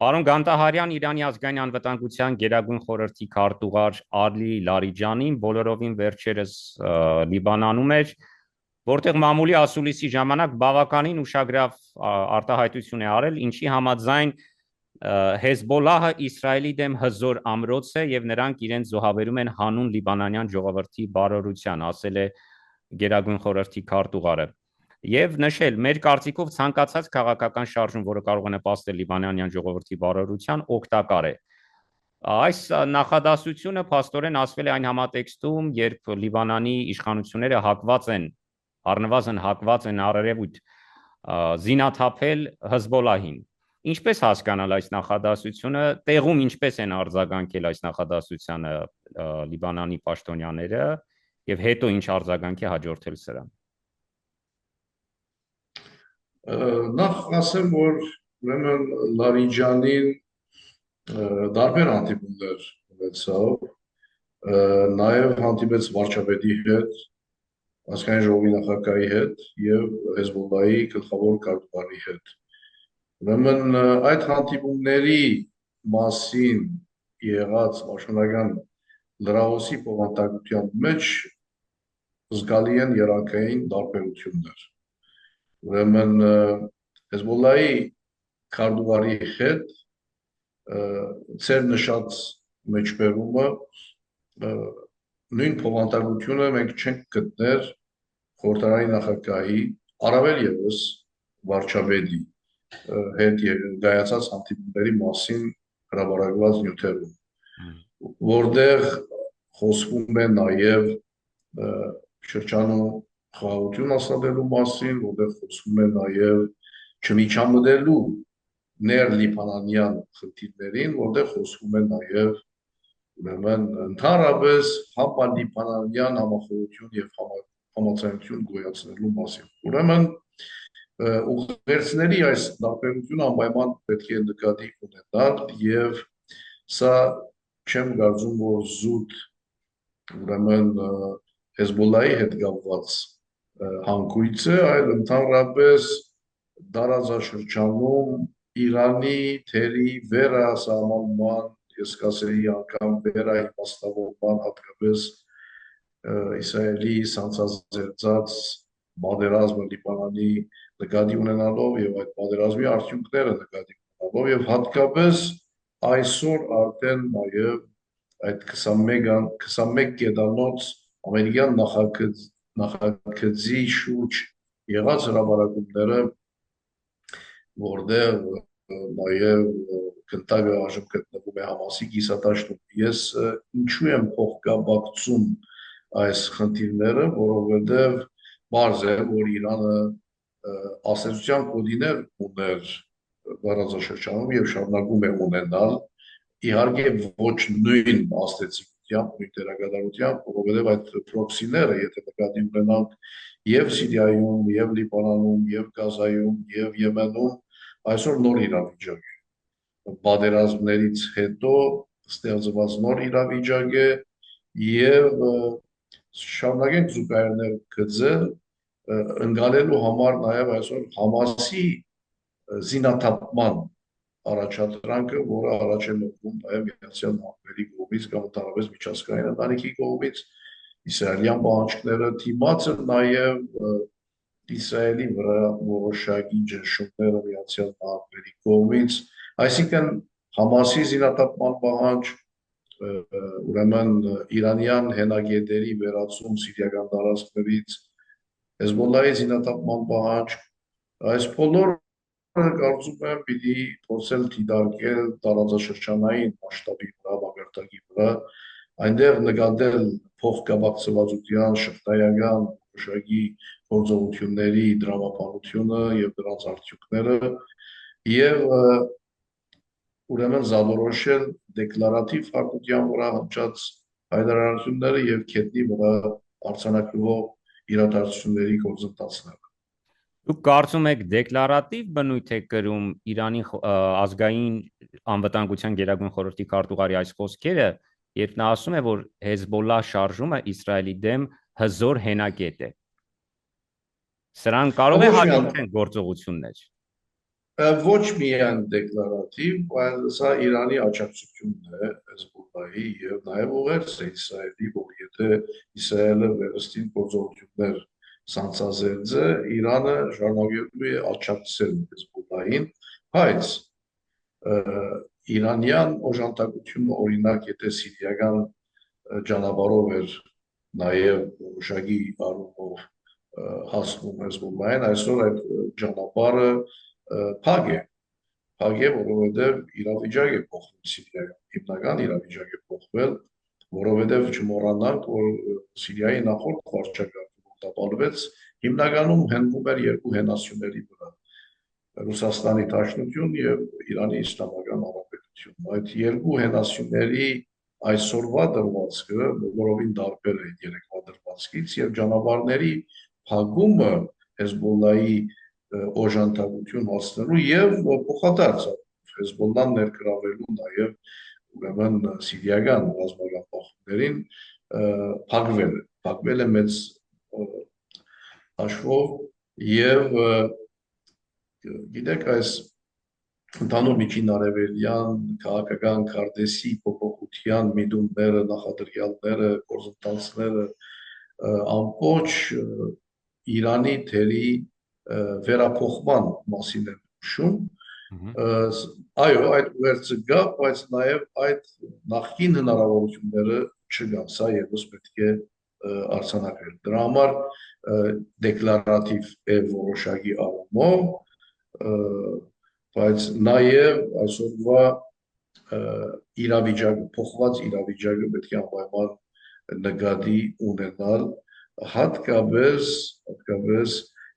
Պարոն Գանտահարյան, Իրանի ազգային անվտանգության գերագույն խորհրդի քարտուղար Ալի Լարիջանին բոլորովին վերջերս Լիբանանում էր, որտեղ մամուլի ասուլիսի ժամանակ բավականին ուշագրավ արտահայտություն է արել, ինչի համաձայն Հեզբոլահը Իսրայելի դեմ հզոր ամրոց է եւ նրանք իրենց զոհաբերում են հանուն լիբանանյան ժողովրդի բարօրության, ասել է գերագույն խորհրդի քարտուղարը։ Եվ նշել, մեր կարծիքով ցանկացած քաղաքական շարժում, որը կարող է նպաստել լիբանանյան ժողովրդի բարօրության, օգտակար է։ Այս նախադասությունը փաստորեն ասվել է այն համատեքստում, երբ Լիբանանի իշխանությունները առնվազն հակված են առերևույթ զինաթափել Հեզբոլահին։ Ինչպես հասկանալ այս նախադասությունը, տեղում ինչպես են արձագանքել այս նախադասությանը Լիբանանի պաշտոնյաները եւ հետո ինչ արձագանք է հաջորդել սրան։ Նախ ասեմ, որ ուրեմն Լարիջանին դարբեր հանդիպումներ ունեցավ, նաև հանդիպեց վարչապետի հետ, ազգային ժողովի նախագահի հետ եւ Հեզբոլլահի գլխավոր քարտուղարի հետ։ Ուրեմն այդ հանդիպումների մասին եղած պաշտոնական լրահոսի բովանդակության մեջ զգալի են երակային տարբերություններ։ Ուրեմն Հեզբոլլահի քարտուղարի հետ ծեր նշած մեջբերումը նույն բովանդակությունը մենք չենք գտներ խորհրդարանի նախագահի, առավել ևս վարչապետի հետ կայացած հանդիպումների մասին հրապարակված նյութերում, որտեղ խոսվում է նաև շրջանում խաղաղություն հաստատելու մասին, որտեղ խոսվում է նաև չմիջամտելու ներ-լիբանանյան խնդիրներին, որտեղ խոսվում է նաև ուրեմն ընդհանրապես համալիբանանյան համախոհություն եւ համացանություն գոյացնելու մասին։ Ուրեմն ուղերձների այս տարբերությունը անպայման պետք է նկատի ունենալ եւ սա չեմ կարծում, որ զուտ ուրեմն Հեզբոլլահի հետ կապված հանգույց է, այլ ընդհանրապես տարածաշրջանում Իրանի թերի վերահասարմանման, ես կասեի անգամ վերաիմաստավորման, հատկապես Իսրայելի սանձազերծած պատերազմը Լիբանանի նկատի ունենալով եւ այդ պատերազմի արդյունքները նկատի ունենալով եւ հատկապես այսօր արդեն նաեւ այդ 21 կետանոց ամերիկյան նախագծի շուրջ եղած հրապարակումները, որտեղ նաեւ կնտագը այժմ գտնվում է Համասի կիսատաշտում։ Ես ինչու եմ փոխկապակցում այս խնդիրները, որովհետեւ բարձ է, որ Իրանը ասացության կոդիներ ուներ տարածաշրջանում եւ շարունակում է ունենալ, իհարկե ոչ նույն աստեցիկությամբ, նույն դերակատարությամբ, որովհետեւ այդ պրոքսիները, եթե նկատի ունենանք եւ Սիրիայում, եւ Լիբանանում, եւ Գազայում, եւ Եմենում, այսօր նոր իրավիճակ է։ Պատերազմներից հետո ստեղծված նոր իրավիճակ է եւ շարունակենք զուգահեռներ գծել ընկալելու համար նաև այսօր Համասի զինաթափման առաջադրանքը, որը առաջ է մղվում նաև Միացյալ Նահանգների կողմից կամ ընդհանրապես միջազգային ընտանիքի կողմից, իսրայելյան պահանջները դիմաց են նաև Իսրայելի վրա որոշակի ճնշումները Միացյալ Նահանգների կողմից, այսինքն Համասի զինաթափման պահանջ, ուրեմն իրանյան հենակետերի վերացում սիրիական տարածքներից, Հեզբոլլահի զինաթափման պահանջ, այս բոլորը կարծում եմ պիտի փորձել դիտարկել տարածաշրջանային մասշտաբի վրա, մակարդակի վրա, այնտեղ նկատել փոխկապակցվածության շղթայական որոշակի գործողությունների դրամապանությունը եւ դրանց արդյունքները եւ ուրեմն զավորոշել դեկլարատիվ հարտության վրա հնչած հայտարարությունները եւ քետնի վրա արձանագրվող իրադարձությունների գործընթացները։ Դուք կարծում եք դեկլարատիվ բնույթ է կրում Իրանի ազգային անվտանգության գերագույն խորհրդի քարտուղարի այս խոսքերը, երբ նա ասում է, որ Հեզբոլլահ շարժումը Իսրայելի դեմ հզոր հենակետ է։ Սրան կարող է հաջորդեն գործողություններ։ Ոչ միայն դեկլարատիվ, այլ սա Իրանի աջակցությունն է Հեզբոլլահի եւ նաեւ ուղերձ է Իսրայելի, որ եթե Իսրայելը վերստին գործողություններ սանձազերծե, Իրանը շարունակելու է աջակցել Հեզբոլլահին, բայց իրանյան օժանդակությունը օրինակ եթե սիրիական ճանապարհով էր նաեւ որոշակի առումով հասնում Հեզբոլլահին, այսօր այդ ճանապարհը փակ է, որովհետև իրավիճակ է փոխվել Սիրիայում, հիմնական իրավիճակ է փոխվել, որովհետև չմոռանանք, որ Սիրիայի նախորդ վարչակարգը տապալվեց, հիմնականում հենվում էր երկու հենասյուների վրա, Ռուսաստանի Դաշնություն եւ Իրանի Իսլամական Հանրապետություն։ Այդ երկու հենասյուների այսօրվա դրվածքը բոլորովին տարբեր է երեկվա դրվածքից եւ ճանապարհների փակումը Հեզբոլլահի օժանդակություն հասնելու եւ փոխադարձ Հեզբոլլան ներգրավելու նաեւ ուրեմն սիրիական ռազմական բախումներին փակվել է մեծ հաշվով եւ գիտեք այս ընդհանուր միջին արևելյան քաղաքական քարտեզի փոփոխության միտումները, նախադրյալները, գործընթացները ամբողջ Իրանի թերի վերափոխման մասին են հուշում, այո, այդ ուղերձը գա, բայց նաև այդ նախկին հնարավորությունները չկան, սա եւս պետք է արձանագրել։ Դրա համար դեկլարատիվ է որոշակի առումով, բայց նաև այսօրվա իրավիճակը, փոխված իրավիճակը պետք է անպայման նկատի ունենալ, հատկապես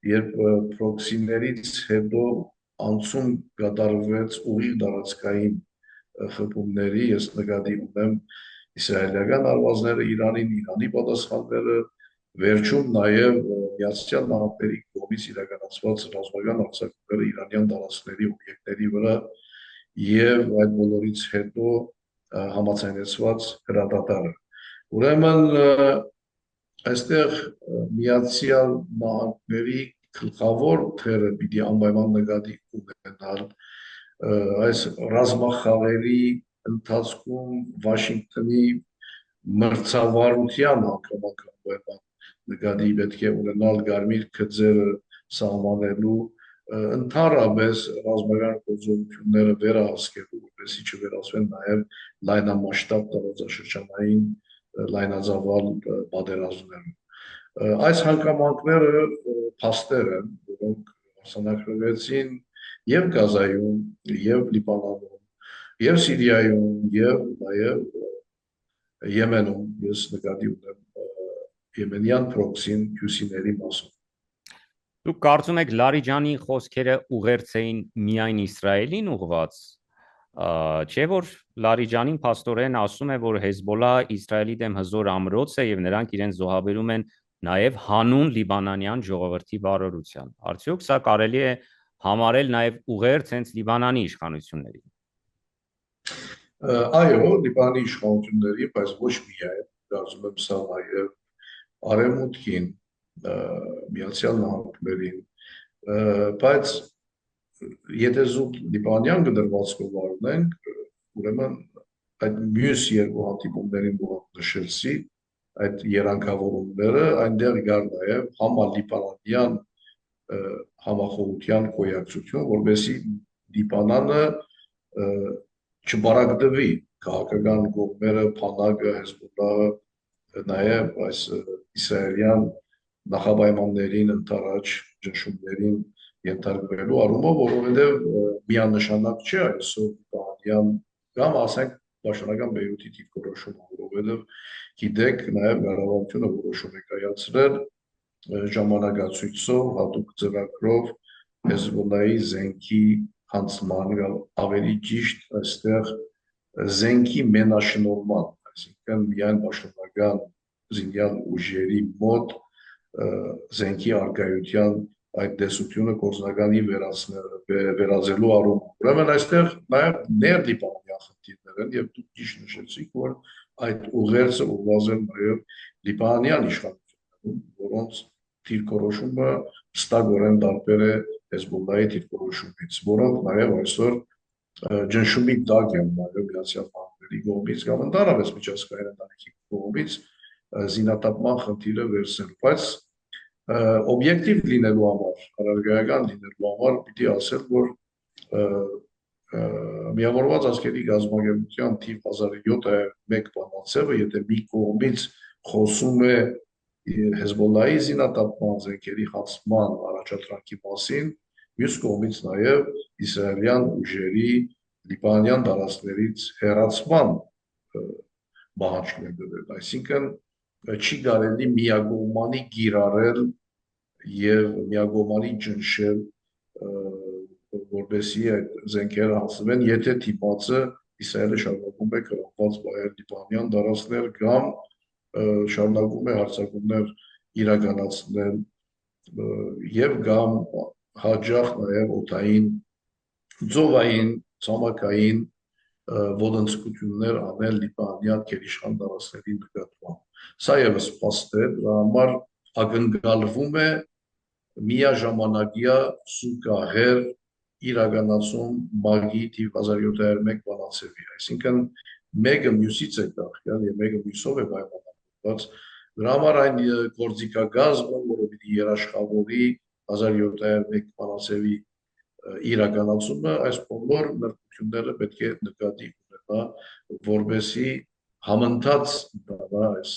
երբ պրոքսիներից հետո անցում կատարվեց ուղիղ տարածքային խփումների, ես նկատի ունեմ իսրայելական արվածները Իրանին, Իրանի պատասխանները, վերջում նաև Միացյալ Նահանգների կողմից իրականացված ռազմական արձակումները իրանյան տարածքների օբյեկտների վրա եւ այդ բոլորից հետո համաձայնեցված հրադադարը։ Ուրեմն այստեղ Միացյալ Նահանգների գլխավոր թերը պիտի անպայման նկատի ունենալ այս ռազմախաղերի ընթացքում Վաշինգտոնի մրցավարության հանգամանքն նկատի պետք է ունենալ Կարմիր գծերը սահմանելու ընդհանրապես ռազմական գործողությունները վերահսկելու, որպեսզի չվերածվեն նաև լայնամասշտաբ տարածաշրջանային լայնածավալ պատերազմներում։ Այս հանգամանքները փաստեր են, որոնք արձանագրվեցին եւ Գազայում, եւ Լիբանանում, եւ Սիրիայում, եւ նաեւ Եմենում, ես նկատի ունեմ եմենյան պրոքսին հյուսիների մասում։ Դուք կարծում եք Լարիջանի խոսքերը ուղերձ էին միայն Իսրայելին ուղված, չէ՞ որ Լարիջանին փաստորեն ասում է, որ Հեզբոլլահը Իսրայելի դեմ հզոր ամրոց է եւ նրանք իրենց զոհաբերում են նաեւ հանուն լիբանանյան ժողովրդի վարորության։ Արդյոք սա կարելի է համարել նաեւ ուղերձ հենց Լիբանանի իշխանությունների։ Այո, Լիբանանի իշխանությունների, բայց ոչ միայն, կարծում եմ սա նաեւ Արևմուտքին, Միացյալ Նահանգներին, բայց եթե զուտ լիբանյան գդրվածքով առնենք, ուրեմն այդ մյուս երկու հանդիպումներին, որոնք նշեցի, այդ երանգավորումները, այնտեղ կար նաև համալիբանանյան համախոհության գոյակցություն, որովհետեւ Լիբանանը չբարակտվի քաղաքական կողմերը, Փանագը, Հեզբոլլահը, նաև այս իսրայելյան նախապայմաններին ընդառաջ ճնշումներին ենթարկվելու առումով, որովհետև միանշանակ չէ այսօր Լիբանանյան կամ ասենք պաշտոնական Բեյրութի դիրքորոշումը, որովհետև գիտեք նաև կառավարությունը որոշում է կայացրել ժամանակացույցով, հատուկ ծրագրով Հեզբոլլահի զենքի հանձնման կամ ավելի ճիշտ այստեղ զենքի մենաշնորհման, այսինքն միայն պաշտոնական զինյալ ուժերի մոտ զենքի արկայության այդ տեսությունը գործնականի վերածելու առումով։ Ուրեմն այստեղ նաև ներլիբանանյան խնդիրներ են եւ դուք ճիշտ նշեցիք, որ այդ ուղերձը ուղղված է նաև լիբանանյան իշխանություններին, որոնց դիրքորոշումը հստակորեն տարբեր է Հեզբոլլահի դիրքորոշումից, որոնք նաև այսօր ջնշումի տակ են նաև Միացյալ Նահանգների կողմից կամ ընդհանրապես միջազգային ընտանիքի կողմից զինատապման խնդիրը վերցնել, բայց օբյեկտիվ լինելու համար, առարգայական լինելու համար պիտի ասել, որ Միավորված ազգերի կազմակերպության թիվ 1701 բանաձևը, եթե մի կողմից խոսում է Հեզբոլլահի զինատապման զենքերի հացման առաջադրանքի մասին, մյուս կողմից նաև իսրայելյան ուժերի լիբանանյան տարածքներից հեռացման բանջարներ դրել, այսինքն չի կարելի միակողմանի գիրառել եւ միակողմանի ջնշել, որպեսզի այդ զենքերը հանձնվեն, եթե դիմացը Իսրայելը շարունակում է կրակված բայել լիբանանյան տարածքներ կամ շարունակում է հարձակումներ իրականացնել եւ կամ հաջող նաեւ օդային, ծովային, ցամաքային ոտնձգություններ անել լիբանանյան գերիշխան տարածքների նկատմամբ։ Սա եւս փաստ է, դրա համար ակնկալվում է միաժամանակյա սուկահեր իրականացում ՄԱԳ-ի թիվ 1701 բանաձևի, այսինքն մեկը մյուսից է կախյալ եւ մեկը մյուսով է պայմանավորված, դրա համար այն գործիքակազմը, որը պիտի երաշխավորի 1701 բանաձևի իրականացումը, այս բոլոր նրբությունները պետք է նկատի ունենա, որպեսզի համընթաց դառնա այս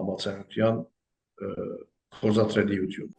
համաձայնության գործադրելիություն։